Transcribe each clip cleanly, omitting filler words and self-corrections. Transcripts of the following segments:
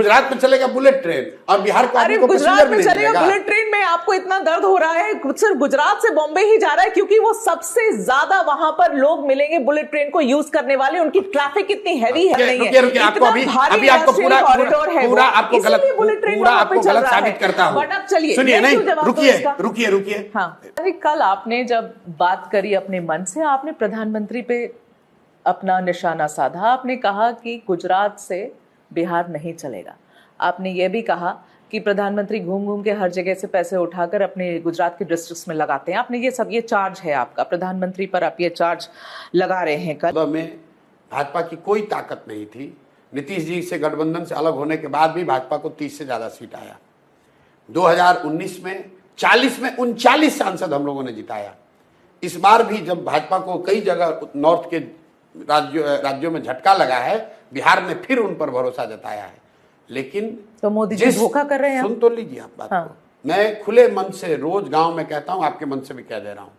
गुजरात में चलेगा bullet train और बिहार को अरे गुजरात में चलेगा बुलेट ट्रेन में आपको इतना दर्द हो रहा है, सिर्फ गुजरात से बॉम्बे ही जा रहा है क्योंकि वो सबसे ज्यादा वहां पर लोग मिलेंगे बुलेट ट्रेन को यूज करने वाले, उनकी ट्रैफिक इतनी हैवी है नहीं है, रुकिए, आपको अभी आपको पूरा आपको गलत साबित करता हूं। बट अब चलिए सुनिए, नहीं रुकिए। हाँ, अरे कल आपने जब बात करी अपने मन से, आपने प्रधानमंत्री पे अपना निशाना साधा, आपने कहा कि गुजरात से बिहार नहीं चलेगा। आपने ये भी कहा कि प्रधानमंत्री घूम घूम के हर जगह से पैसे उठाकर अपने गुजरात के डिस्ट्रिक्ट्स में लगाते हैं। आपने ये चार्ज है आपका, प्रधानमंत्री पर आप ये चार्ज लगा रहे हैं। कल में भाजपा की कोई ताकत नहीं थी। नीतीश जी से गठबंधन से अलग होने के बाद भी भाजपा को 30 से ज्यादा सीट आया। 2019 में 40 में 39 सांसद हम लोगों ने जिताया। इस बार भी जब भाजपा को कई जगह नॉर्थ के राज्यों में झटका लगा है, बिहार ने फिर उन पर भरोसा जताया है। लेकिन तो मोदी जी धोखा कर रहे हैं। सुन तो लीजिए आप बात को। मैं खुले मन से रोज गांव में कहता हूं, आपके मन से भी कह दे रहा हूं।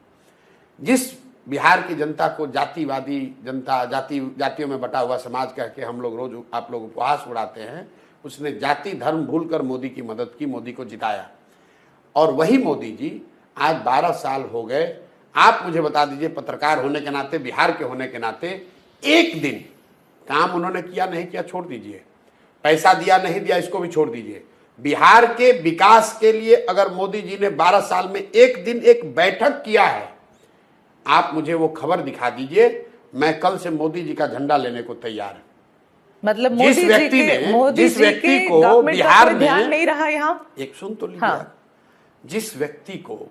जिस बिहार की जनता को जातिवादी जनता, जातियों में बटा हुआ समाज कह के हम लोग रोज आप लोग उपहास उड़ाते हैं, उसने जाति धर्म भूलकर मोदी की मदद की, मोदी को जिताया। और वही मोदी जी आज 12 साल हो गए। आप मुझे बता दीजिए, पत्रकार होने के नाते, बिहार के होने के नाते, एक दिन काम उन्होंने किया नहीं किया छोड़ दीजिए, पैसा दिया नहीं दिया इसको भी छोड़ दीजिए, बिहार के विकास के लिए अगर मोदी जी ने 12 साल में एक दिन एक बैठक किया है, आप मुझे वो खबर दिखा दीजिए। मैं कल से मोदी जी का झंडा लेने को तैयार हूं। मतलब जिस व्यक्ति को बिहार में ध्यान नहीं रहा, यहाँ एक सुन तो लीजिए। हाँ। जिस व्यक्ति को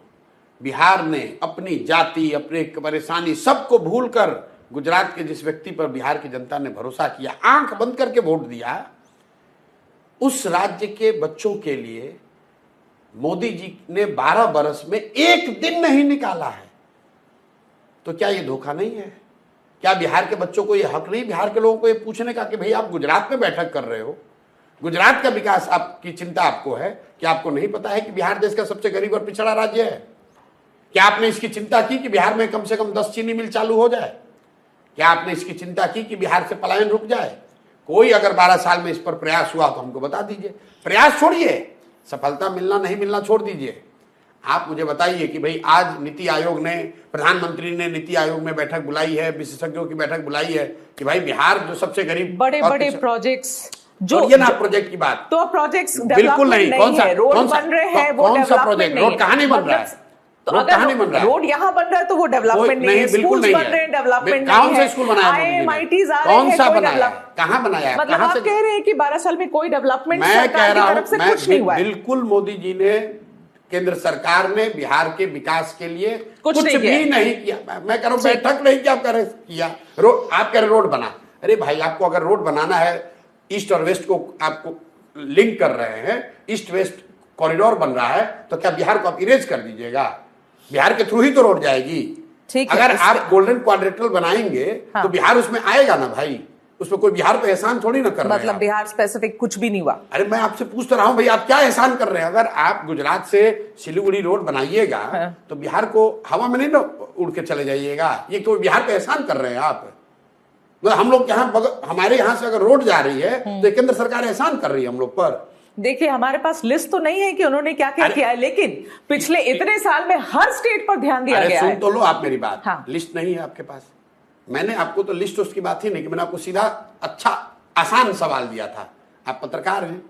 बिहार ने अपनी जाति, अपने परेशानी सबको भूलकर, गुजरात के जिस व्यक्ति पर बिहार की जनता ने भरोसा किया, आंख बंद करके वोट दिया, उस राज्य के बच्चों के लिए मोदी जी ने 12 बरस में एक दिन नहीं निकाला है। तो क्या ये धोखा नहीं है? क्या बिहार के बच्चों को ये हक नहीं, बिहार के लोगों को ये पूछने का कि भाई आप गुजरात में बैठक कर रहे हो, गुजरात का विकास आपकी चिंता आपको है, क्या आपको नहीं पता है कि बिहार देश का सबसे गरीब और पिछड़ा राज्य है? क्या आपने इसकी चिंता की कि बिहार में कम से कम 10 चीनी मिल चालू हो जाए? क्या आपने इसकी चिंता की कि बिहार से पलायन रुक जाए? कोई अगर 12 साल में इस पर प्रयास हुआ तो हमको बता दीजिए। प्रयास छोड़िए, सफलता मिलना नहीं मिलना छोड़ दीजिए। आप मुझे बताइए कि भाई आज नीति आयोग ने, प्रधानमंत्री ने नीति आयोग में बैठक बुलाई है, विशेषज्ञों की बैठक बुलाई है कि भाई बिहार जो सबसे गरीब, बड़े बड़े प्रोजेक्ट्स जो ये ना प्रोजेक्ट की बात, तो प्रोजेक्ट्स बिल्कुल नहीं। कौन सा बन रहे हैं, कौन सा प्रोजेक्ट? रोड कहाँ नहीं बन रहा है? तो अगर रोड यहाँ बन रहा है तो वो डेवलपमेंट नहीं है, बिल्कुल नहीं बन रहे हैं, डेवलपमेंट नहीं है। कौन सा स्कूल बनाया? IIMITs आ रहे हैं, कौन सा बनाया? कहाँ बनाया? मतलब आप कह रहे हैं कि 12 साल में कोई डेवलपमेंट मैं कह रहा हूँ, कुछ नहीं हुआ। बिल्कुल मोदी जी ने, केंद्र सरकार ने बिहार के विकास के लिए कुछ भी नहीं किया। मैं कह रहा हूँ बैठक नहीं किया, आप कह रहे किया। आप कह रहे रोड बना। अरे भाई, आपको अगर रोड बनाना है, ईस्ट और वेस्ट को आपको लिंक कर रहे हैं, ईस्ट वेस्ट कॉरिडोर बन रहा है, तो क्या बिहार को आप इरेज कर दीजिएगा? बिहार के थ्रू ही तो रोड जाएगी। अगर आप गोल्डन क्वाड्रिलेटरल बनाएंगे तो बिहार उसमें आएगा ना भाई, उसमें कोई बिहार पे एहसान थोड़ी ना कर रहे हैं। मतलब बिहार स्पेसिफिक कुछ भी नहीं हुआ। अरे मैं आपसे पूछ तो रहा हूं भाई, आप क्या एहसान कर रहे हैं? अगर आप गुजरात से सिलीगुड़ी रोड बनाइएगा तो बिहार को हवा में नहीं ना उड़ के चले जाइएगा। ये कोई बिहार पे एहसान कर रहे हैं आप? मतलब हम लोग यहाँ, हमारे यहाँ से अगर रोड जा रही है तो केंद्र सरकार एहसान कर रही है हम लोग पर। देखिए, हमारे पास लिस्ट तो नहीं है कि उन्होंने क्या क्या किया है, लेकिन पिछले इतने साल में हर स्टेट पर ध्यान दिया गया है। सुन तो लो आप मेरी बात। हाँ। लिस्ट नहीं है आपके पास। मैंने आपको तो लिस्ट उसकी बात ही नहीं कि मैंने आपको सीधा अच्छा आसान सवाल दिया था। आप पत्रकार हैं,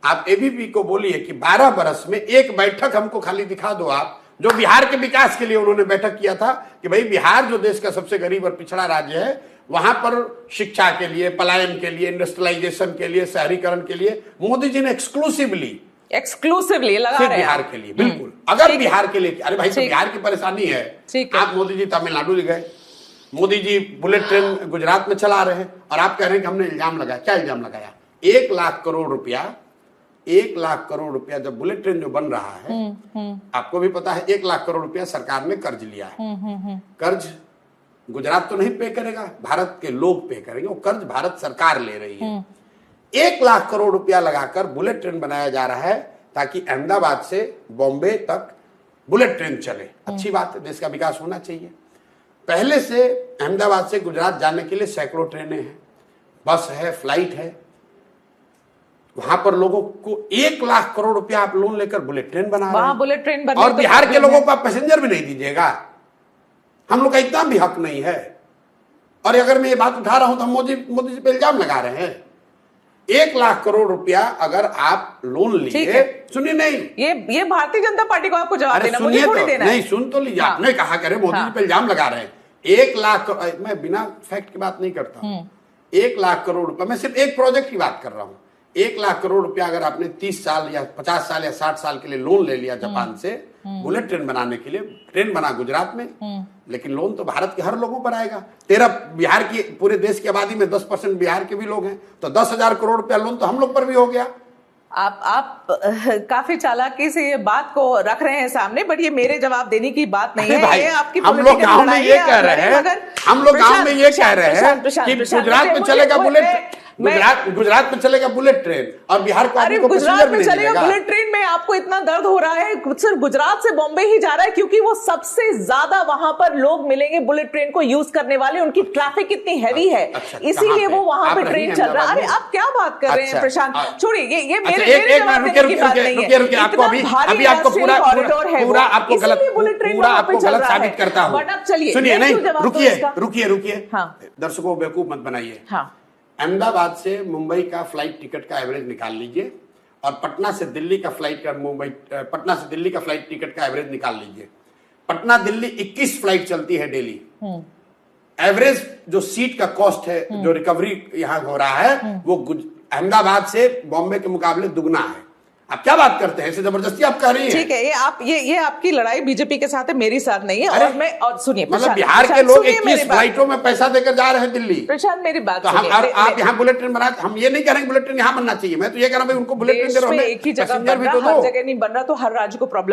आप एबीपी को बोलिए कि 12 बरस में एक बैठक हमको खाली दिखा दो आप, जो बिहार के विकास के लिए उन्होंने बैठक किया था कि भाई बिहार जो देश का सबसे गरीब और पिछड़ा राज्य है, वहां पर शिक्षा के लिए, पलायन के लिए, इंडस्ट्रियलाइजेशन के लिए, शहरीकरण के लिए मोदी जी ने एक्सक्लूसिवली लगा रहे हैं बिहार के लिए। बिल्कुल, अगर बिहार के लिए, अरे भाई तो बिहार की परेशानी है। आप मोदी जी तमिलनाडु गए, मोदी जी बुलेट ट्रेन गुजरात में चला रहे हैं और आप कह रहे हैं कि हमने इल्जाम लगाया। क्या इल्जाम लगाया? 1 लाख करोड़ रुपया, 1 लाख करोड़ रुपया जब बुलेट ट्रेन जो बन रहा है, आपको भी पता है 1 लाख करोड़ रुपया सरकार ने कर्ज लिया है। कर्ज गुजरात तो नहीं पे करेगा, भारत के लोग पे करेंगे। वो कर्ज भारत सरकार ले रही है। 1 लाख करोड़ रुपया लगाकर बुलेट ट्रेन बनाया जा रहा है ताकि अहमदाबाद से बॉम्बे तक बुलेट ट्रेन चले। अच्छी बात है, देश का विकास होना चाहिए। पहले से अहमदाबाद से गुजरात जाने के लिए सैकड़ों ट्रेनें हैं, बस है, फ्लाइट है। वहां पर लोगों को 1 लाख करोड़ रुपया आप लोन लेकर बुलेट ट्रेन बना रहे वहां हैं। बुलेट ट्रेन बनने और तो बिहार के प्रॉब्लम लोगों है। को आप पैसेंजर भी नहीं दीजिएगा। हम लोग का इतना भी हक नहीं है। और अगर मैं ये बात उठा रहा हूं तो हम मोदी जी पे इल्जाम लगा रहे हैं। 1 लाख करोड़ रुपया अगर आप लोन लिए, सुनिए नहीं, ये भारतीय जनता पार्टी को आपको जवाब अरे देना, मुझे सुनिए थोड़ी तो, देना है। नहीं सुन तो लीजिए। हाँ। आपने कहा करे मोदी जी पे इल्जाम लगा रहे हैं। 1 लाख, मैं बिना फैक्ट की बात नहीं करता। 1 लाख करोड़ रुपया, मैं सिर्फ एक प्रोजेक्ट की बात कर रहा हूं। 1 लाख करोड़ रुपया अगर आपने 30 साल या 50 साल या 60 साल के लिए लोन ले लिया जापान से बुलेट ट्रेन बनाने के लिए, ट्रेन बना गुजरात में, लेकिन लोन तो भारत के हर लोगों पर आएगा। तेरा बिहार की, पूरे देश की आबादी में 10% बिहार के भी लोग हैं, तो 10,000 करोड़ रुपया लोन तो हम लोग पर भी हो गया। आप काफी चालाकी से ये बात को रख रहे हैं सामने, बट ये मेरे जवाब देने की बात नहीं है। भाई, ये आपकी हम लोग political गांव में लड़ाई ये है, कह आप रहे लड़े, हैं, मगर हम लोग गांव में ये कह रहे हैं कि गुजरात में चलेगा बुलेट, गुजरात में चलेगा बुलेट ट्रेन और बिहार को अरे गुजरात में चलेगा बुलेट ट्रेन में आपको इतना दर्द हो रहा है, सिर्फ गुजरात से बॉम्बे ही जा रहा है क्योंकि वो सबसे ज्यादा वहां पर लोग मिलेंगे बुलेट ट्रेन को यूज करने वाले, उनकी ट्रैफिक इतनी हैवी है, इसीलिए वो वहां पे ट्रेन चल रहा है। अरे आप क्या बात कर रहे हैं प्रशांत, छोड़िए, ये मेरे जवाब देने की बात नहीं है। रुकिए, आपको अभी आपको पूरा आपको गलत साबित करता हूं। बट अब चलिए, सुनिए, नहीं, रुकिए, दर्शकों को बेवकूफ मत बनाइए। अहमदाबाद से मुंबई का फ्लाइट टिकट का एवरेज निकाल लीजिए और पटना से दिल्ली का फ्लाइट टिकट का एवरेज निकाल लीजिए। पटना दिल्ली 21 फ्लाइट चलती है डेली। एवरेज जो सीट का कॉस्ट है, जो रिकवरी यहां हो रहा है, वो अहमदाबाद से बॉम्बे के मुकाबले दुगना है। आप क्या बात करते हैं, ऐसे जबरदस्ती आप कह रही हैं। ठीक है, ये आपकी लड़ाई बीजेपी के साथ है, मेरी साथ नहीं है। और सुनिए, मतलब बिहार के लोग 21 फ्लाइटों में पैसा देकर जा रहे हैं दिल्ली। प्रशांत मेरी बात तो आप यहाँ बुलेट ट्रेन बना, हम ये नहीं कह रहे हैं बुलेट ट्रेन यहाँ बनना चाहिए। मैं तो ये कह रहा हूँ उनको बुलेट ट्रेन एक ही जगह बन रहा, हर जगह नहीं बन रहा, तो हर राज्य को प्रॉब्लम